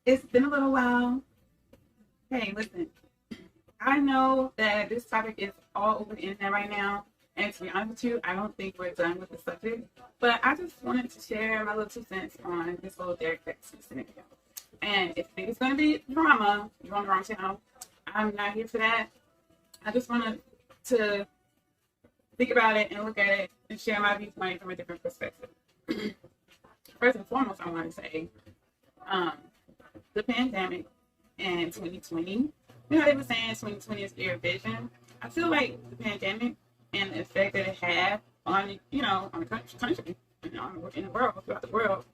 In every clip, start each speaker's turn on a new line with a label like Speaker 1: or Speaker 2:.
Speaker 1: It's been a little while. Hey, listen, I know that this topic is all over the internet right now. And to be honest with you, I don't think we're done with the subject. But I just wanted to share my little 2 cents on this whole Derrick scenario. And if you think it's going to be drama, you're on the wrong channel. I'm not here for that. I just wanted to think about it and look at it and share my viewpoint from a different perspective. First and foremost, I want to say um, the pandemic in 2020. You know, they were saying 2020 is year of vision. I feel like the pandemic and the effect that it had on, on the country, in the world, throughout the world,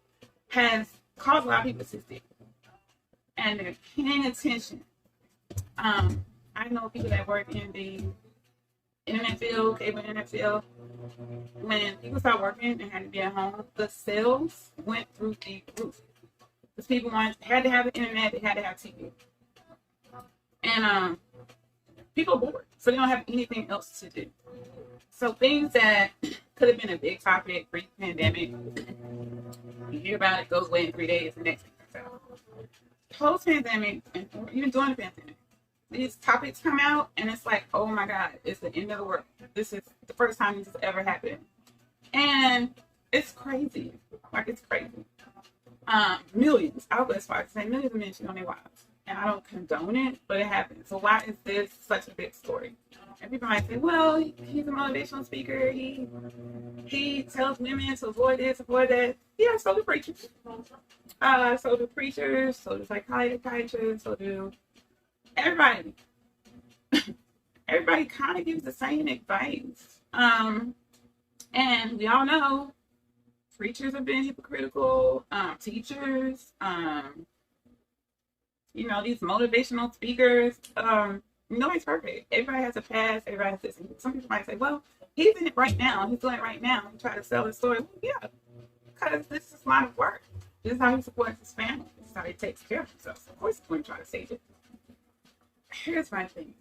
Speaker 1: has caused a lot of people to see. And they're paying attention. I know people that work in the internet field, cable internet field. When people started working and had to be at home, the sales went through the roof. Because people had to have the internet, they had to have TV. And people are bored, so they don't have anything else to do. So things that could have been a big topic pre-pandemic, you hear about it, goes away in 3 days, the next thing comes out. Post-pandemic, and even during the pandemic, these topics come out, and it's like, oh my God, it's the end of the world. This is the first time this has ever happened. And it's crazy. Like, it's crazy. Millions, I'll go as far as to say millions of men cheat on their wives. And I don't condone it, but it happens. So why is this such a big story? And people might say, well, he's a motivational speaker. He tells women to avoid this, avoid that. Yeah, so do preachers. So do preachers, so do psychiatrists, so do everybody. Everybody kind of gives the same advice. And we all know preachers have been hypocritical, teachers, these motivational speakers, nobody's perfect. Everybody has a past, everybody has this. Some people might say, well, he's in it right now. He's doing it right now. He tried to sell his story. Well, yeah, because this is line of work. This is how he supports his family. This is how he takes care of himself. So of course he's going to try to save it. Here's my thing.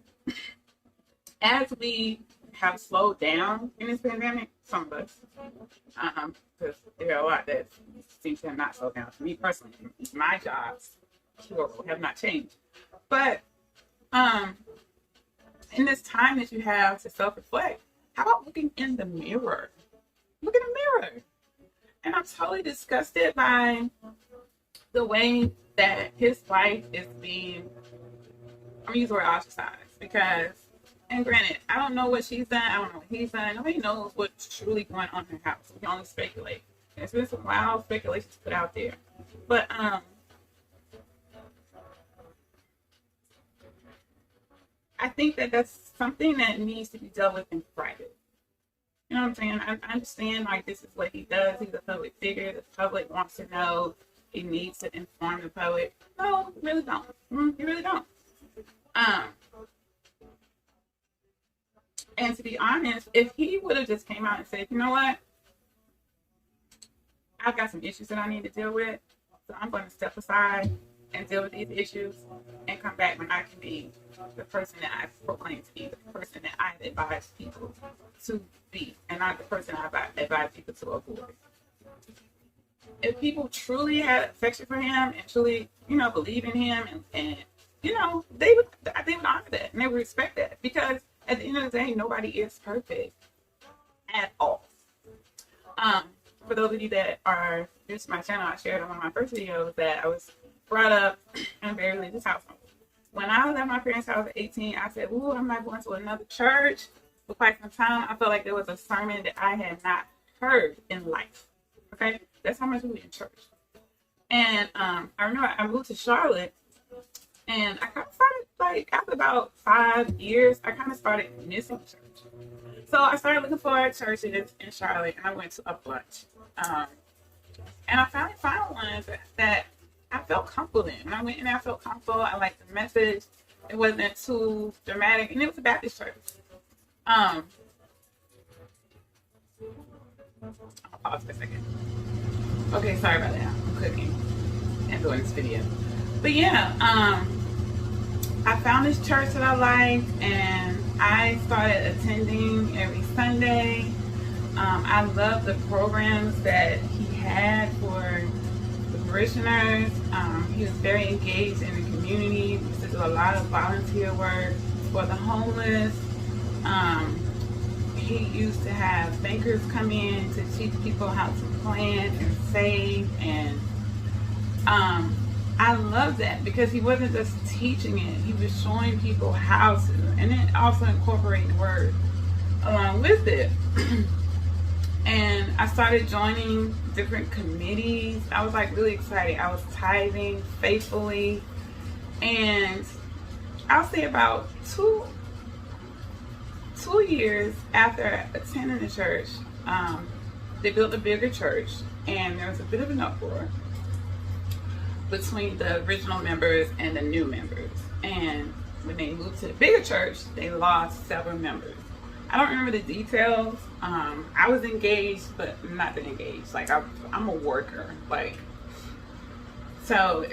Speaker 1: As we have slowed down in this pandemic, some of us, because there are a lot that seem to have not slowed down. For me personally, my jobs have not changed. But in this time that you have to self-reflect, how about looking in the mirror? Look in the mirror. And I'm totally disgusted by the way that his life is being, I'm going to use the word ostracized, because, and granted, I don't know what she's done, I don't know what he's done, nobody knows what's truly going on in her house. We can only speculate. There's been some wild speculations put out there. But, I think that that's something that needs to be dealt with in private. You know what I'm saying? I understand, like, this is what he does. He's a public figure. The public wants to know. He needs to inform the public. No, you really don't. You really don't. And to be honest, if he would have just came out and said, you know what? I've got some issues that I need to deal with, so I'm going to step aside and deal with these issues and come back when I can be the person that I proclaim to be, the person that I advise people to be, and not the person I advise people to avoid. If people truly had affection for him and truly, believe in him, and they would honor that and they would respect that, because at the end of the day, nobody is perfect at all. For those of you that are new to my channel, I shared on one of my first videos that I was brought up in a very religious household. When I was at my parents' house at 18, I said, ooh, I'm not going to another church. For quite some time, I felt like there was a sermon that I had not heard in life. Okay? That's how much we were in church. And I remember I moved to Charlotte, and I kind of started, after about 5 years, I kind of started missing church. So I started looking for churches in Charlotte, and I went to a bunch. And I finally found one that I felt comfortable in. When I went in there, I felt comfortable. I liked the message. It wasn't too dramatic. And it was a Baptist church. I'll pause for a second. Okay, sorry about that. I'm cooking and doing this video. But yeah, I found this church that I liked, and I started attending every Sunday. I loved the programs that he had for the parishioners. He was very engaged in the community. He used to do a lot of volunteer work for the homeless. He used to have bankers come in to teach people how to plan and save, and I love that because he wasn't just teaching it, he was showing people how to, and it also incorporated the word along with it. And I started joining different committees. I was like really excited. I was tithing faithfully, and I'll say about two years after attending the church, they built a bigger church, and there was a bit of an uproar between the original members and the new members. And when they moved to the bigger church, they lost several members. I don't remember the details. I was engaged, but not that engaged. Like I'm a worker. Like, so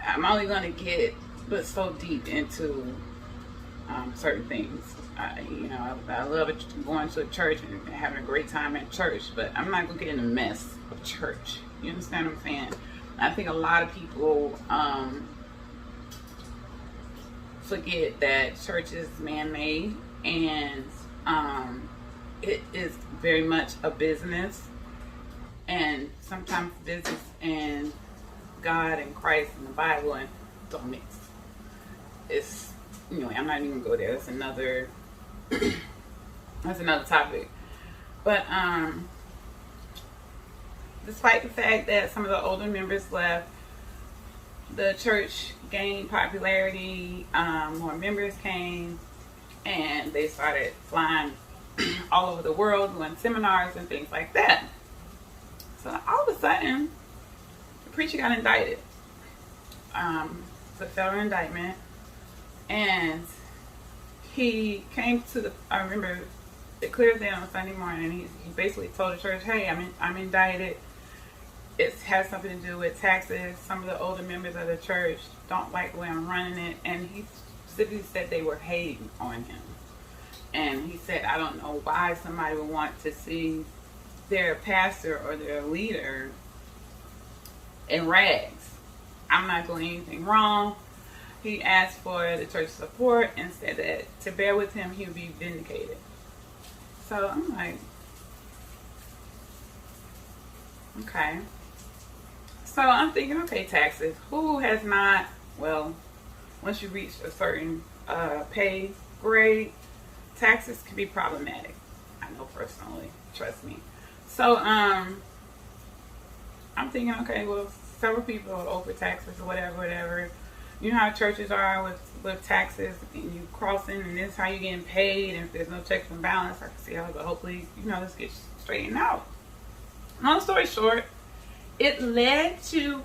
Speaker 1: I'm only gonna get but so deep into certain things. I love going to a church and having a great time at church, but I'm not gonna get in the mess of church. You understand what I'm saying? I think a lot of people forget that church is man-made, and it is very much a business, and sometimes business and God and Christ and the Bible and don't mix. It's, anyway, I'm not even gonna go there. That's another topic. But despite the fact that some of the older members left, the church gained popularity. More members came, and they started flying all over the world, doing seminars and things like that. So all of a sudden, the preacher got indicted. It's a federal indictment, and he came to I remember it clear day on Sunday morning, and he basically told the church, "Hey, I'm indicted. It has something to do with taxes. Some of the older members of the church don't like the way I'm running it," and he specifically said they were hating on him. And he said, "I don't know why somebody would want to see their pastor or their leader in rags. I'm not doing anything wrong." He asked for the church support and said that to bear with him, he would be vindicated. So I'm like, okay. So I'm thinking, okay, taxes. Who has not, well, once you reach a certain pay grade, taxes can be problematic. I know personally, trust me. So I'm thinking, okay, well, several people are over taxes or whatever. You know how churches are with taxes, and you crossing, and this is how you're getting paid, and if there's no checks and balance, I can see how, but hopefully, this gets straightened out. Long story short, it led to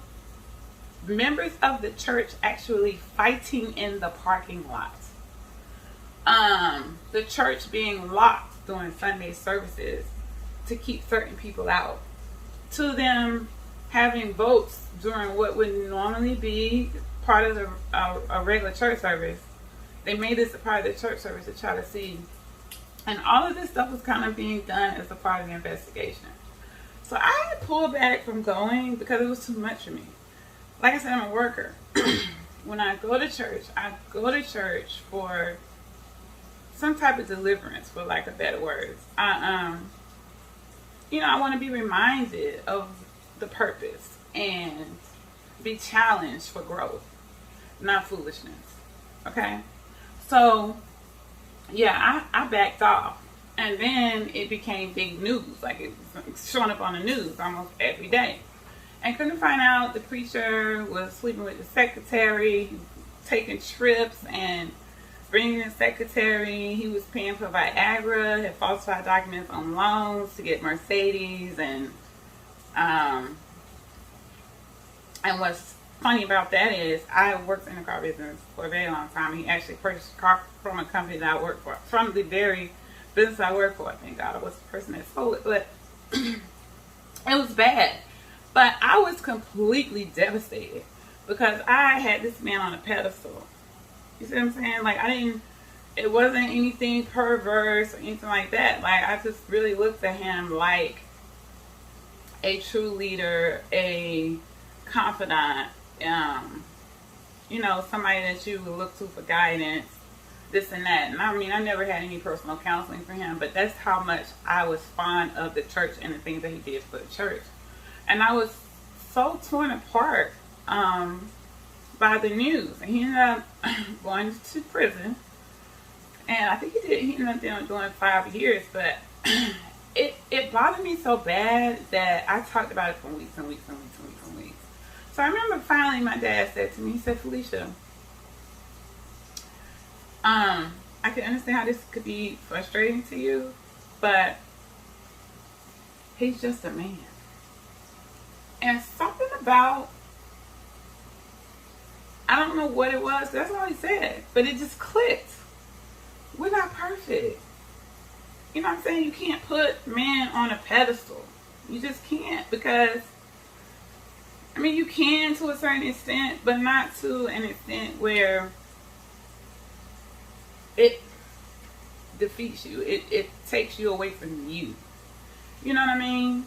Speaker 1: members of the church actually fighting in the parking lot. The church being locked during Sunday services to keep certain people out. To them having votes during what would normally be part of a regular church service. They made this a part of the church service to try to see. And all of this stuff was kind of being done as a part of the investigation. So I had to pull back from going because it was too much for me. Like I said, I'm a worker. When I go to church for some type of deliverance, for lack of better words. I want to be reminded of the purpose and be challenged for growth, not foolishness. Okay? So, yeah, I backed off. And then it became big news. Like, it was showing up on the news almost every day. And couldn't find out the preacher was sleeping with the secretary, taking trips and bringing the secretary. He was paying for Viagra, had falsified documents on loans to get Mercedes. And what's funny about that is I worked in the car business for a very long time. He actually purchased a car from a company that I worked for, from the very business I worked for. Thank God I was the person that sold it, but it was bad. But I was completely devastated because I had this man on a pedestal. You see what I'm saying? Like, it wasn't anything perverse or anything like that. Like, I just really looked at him like a true leader, a confidant, you know, somebody that you would look to for guidance, this and that. And I mean, I never had any personal counseling for him, but that's how much I was fond of the church and the things that he did for the church. And I was so torn apart by the news. And he ended up going to prison. And I think he ended up doing 5 years, but it bothered me so bad that I talked about it for weeks and weeks and weeks and weeks and weeks. So I remember finally my dad said to me, he said, Felicia, I can understand how this could be frustrating to you, but he's just a man. And something about, I don't know what it was, that's all he said, but it just clicked. We're not perfect. You know what I'm saying? You can't put man on a pedestal. You just can't, because, I mean, you can to a certain extent, but not to an extent where it defeats you. It takes you away from you. You know what I mean?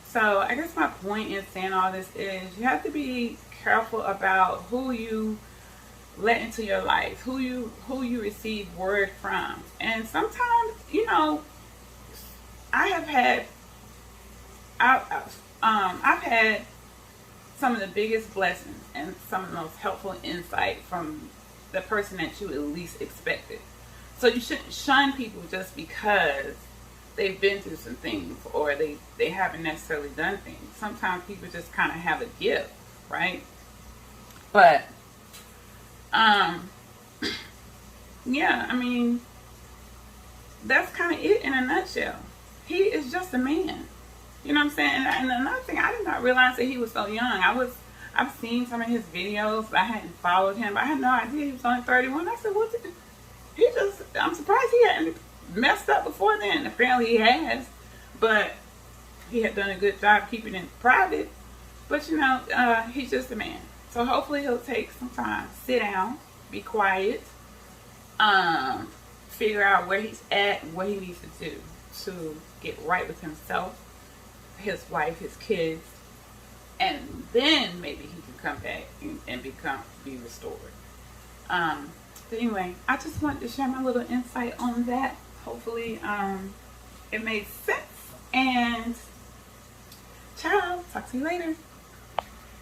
Speaker 1: So I guess my point in saying all this is you have to be careful about who you let into your life, who you receive word from. And sometimes, you know, I've had some of the biggest blessings and some of the most helpful insight from the person that you at least expected. So you shouldn't shun people just because they've been through some things or they haven't necessarily done things. Sometimes people just kind of have a gift, right? But yeah, I mean, that's kind of it in a nutshell. He is just a man. You know what I'm saying? And another thing, I did not realize that he was so young. I've seen some of his videos, but I hadn't followed him. But I had no idea he was only 31. I said, what's it? I'm surprised he hadn't messed up before then. Apparently he has, but he had done a good job keeping it private. But you know, he's just a man. So hopefully he'll take some time, sit down, be quiet, figure out where he's at and what he needs to do to get right with himself, his wife, his kids, and then maybe he can come back and be restored. But anyway, I just wanted to share my little insight on that. Hopefully it made sense. And ciao, talk to you later.